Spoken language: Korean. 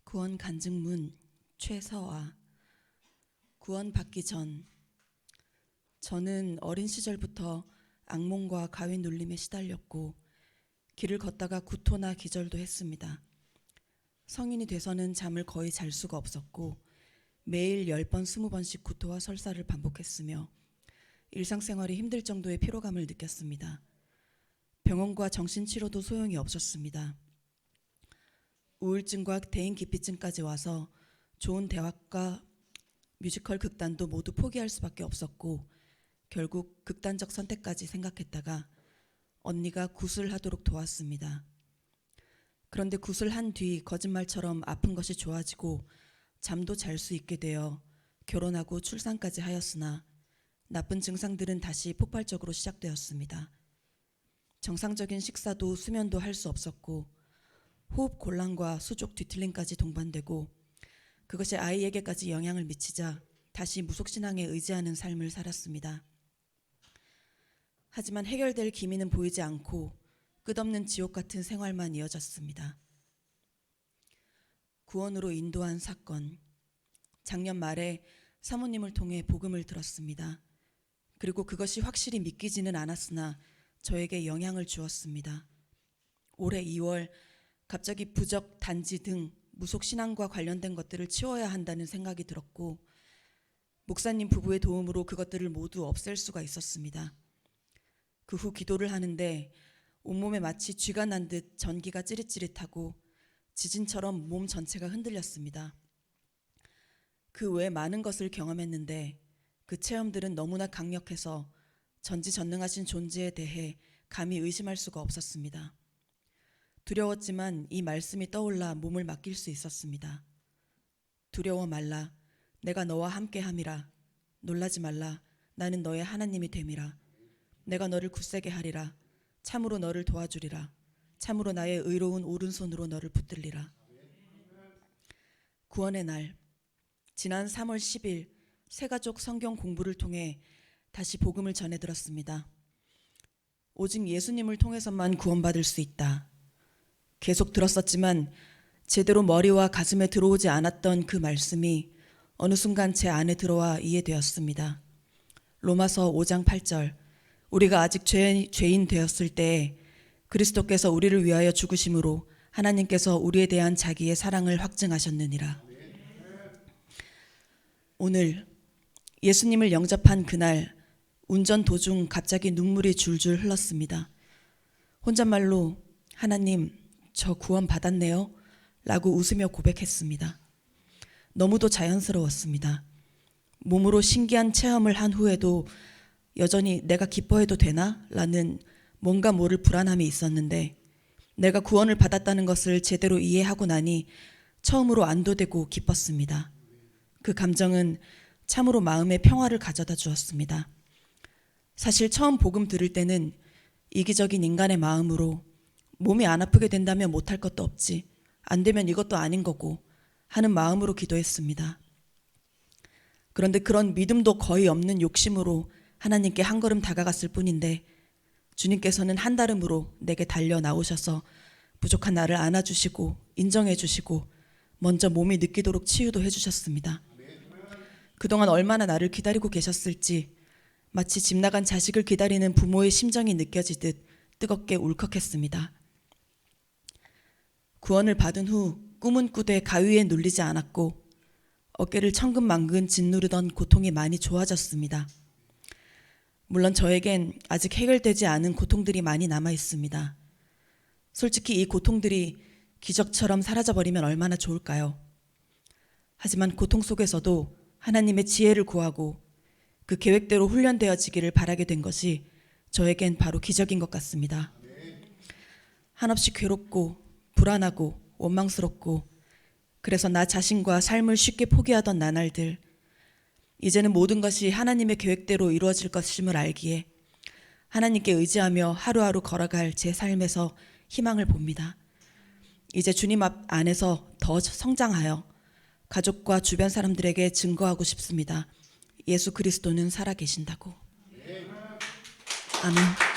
구원 간증문 최서아. 구원 받기 전, 저는 어린 시절부터 악몽과 가위 눌림에 시달렸고 길을 걷다가 구토나 기절도 했습니다. 성인이 돼서는 잠을 거의 잘 수가 없었고 매일 10번, 20번씩 구토와 설사를 반복했으며 일상생활이 힘들 정도의 피로감을 느꼈습니다. 병원과 정신치료도 소용이 없었습니다. 우울증과 대인기피증까지 와서 좋은 대학과 뮤지컬 극단도 모두 포기할 수밖에 없었고 결국 극단적 선택까지 생각했다가 언니가 굿을 하도록 도왔습니다. 그런데 굿을 한 뒤 거짓말처럼 아픈 것이 좋아지고 잠도 잘 수 있게 되어 결혼하고 출산까지 하였으나 나쁜 증상들은 다시 폭발적으로 시작되었습니다. 정상적인 식사도 수면도 할 수 없었고 호흡 곤란과 수족 뒤틀림까지 동반되고 그것이 아이에게까지 영향을 미치자 다시 무속신앙에 의지하는 삶을 살았습니다. 하지만 해결될 기미는 보이지 않고 끝없는 지옥 같은 생활만 이어졌습니다. 구원으로 인도한 사건. 작년 말에 사모님을 통해 복음을 들었습니다. 그리고 그것이 확실히 믿기지는 않았으나 저에게 영향을 주었습니다. 올해 2월 갑자기 부적, 단지 등 무속신앙과 관련된 것들을 치워야 한다는 생각이 들었고 목사님 부부의 도움으로 그것들을 모두 없앨 수가 있었습니다. 그 후 기도를 하는데 온몸에 마치 쥐가 난 듯 전기가 찌릿찌릿하고 지진처럼 몸 전체가 흔들렸습니다. 그 외에 많은 것을 경험했는데 그 체험들은 너무나 강력해서 전지전능하신 존재에 대해 감히 의심할 수가 없었습니다. 두려웠지만 이 말씀이 떠올라 몸을 맡길 수 있었습니다. 두려워 말라. 내가 너와 함께함이라. 놀라지 말라. 나는 너의 하나님이 됨이라. 내가 너를 굳세게 하리라. 참으로 너를 도와주리라. 참으로 나의 의로운 오른손으로 너를 붙들리라. 구원의 날. 지난 3월 10일 새가족 성경 공부를 통해 다시 복음을 전해 들었습니다. 오직 예수님을 통해서만 구원받을 수 있다. 계속 들었었지만 제대로 머리와 가슴에 들어오지 않았던 그 말씀이 어느 순간 제 안에 들어와 이해되었습니다. 로마서 5장 8절. 우리가 아직 죄인 되었을 때 그리스도께서 우리를 위하여 죽으심으로 하나님께서 우리에 대한 자기의 사랑을 확증하셨느니라. 오늘 예수님을 영접한 그날 운전 도중 갑자기 눈물이 줄줄 흘렀습니다. 혼잣말로 하나님, 저 구원 받았네요 라고 웃으며 고백했습니다. 너무도 자연스러웠습니다. 몸으로 신기한 체험을 한 후에도 여전히 내가 기뻐해도 되나? 라는 뭔가 모를 불안함이 있었는데 내가 구원을 받았다는 것을 제대로 이해하고 나니 처음으로 안도되고 기뻤습니다. 그 감정은 참으로 마음의 평화를 가져다 주었습니다. 사실 처음 복음 들을 때는 이기적인 인간의 마음으로 몸이 안 아프게 된다면 못할 것도 없지, 안 되면 이것도 아닌 거고 하는 마음으로 기도했습니다. 그런데 그런 믿음도 거의 없는 욕심으로 하나님께 한 걸음 다가갔을 뿐인데 주님께서는 한달음으로 내게 달려 나오셔서 부족한 나를 안아주시고 인정해주시고 먼저 몸이 느끼도록 치유도 해주셨습니다. 그동안 얼마나 나를 기다리고 계셨을지 마치 집 나간 자식을 기다리는 부모의 심정이 느껴지듯 뜨겁게 울컥했습니다. 구원을 받은 후 꿈은 꾸되 가위에 눌리지 않았고 어깨를 천근만근 짓누르던 고통이 많이 좋아졌습니다. 물론 저에겐 아직 해결되지 않은 고통들이 많이 남아 있습니다. 솔직히 이 고통들이 기적처럼 사라져버리면 얼마나 좋을까요? 하지만 고통 속에서도 하나님의 지혜를 구하고 그 계획대로 훈련되어지기를 바라게 된 것이 저에겐 바로 기적인 것 같습니다. 한없이 괴롭고 불안하고 원망스럽고 그래서 나 자신과 삶을 쉽게 포기하던 나날들, 이제는 모든 것이 하나님의 계획대로 이루어질 것임을 알기에 하나님께 의지하며 하루하루 걸어갈 제 삶에서 희망을 봅니다. 이제 주님 안에서 더 성장하여 가족과 주변 사람들에게 증거하고 싶습니다. 예수 그리스도는 살아계신다고. 아멘.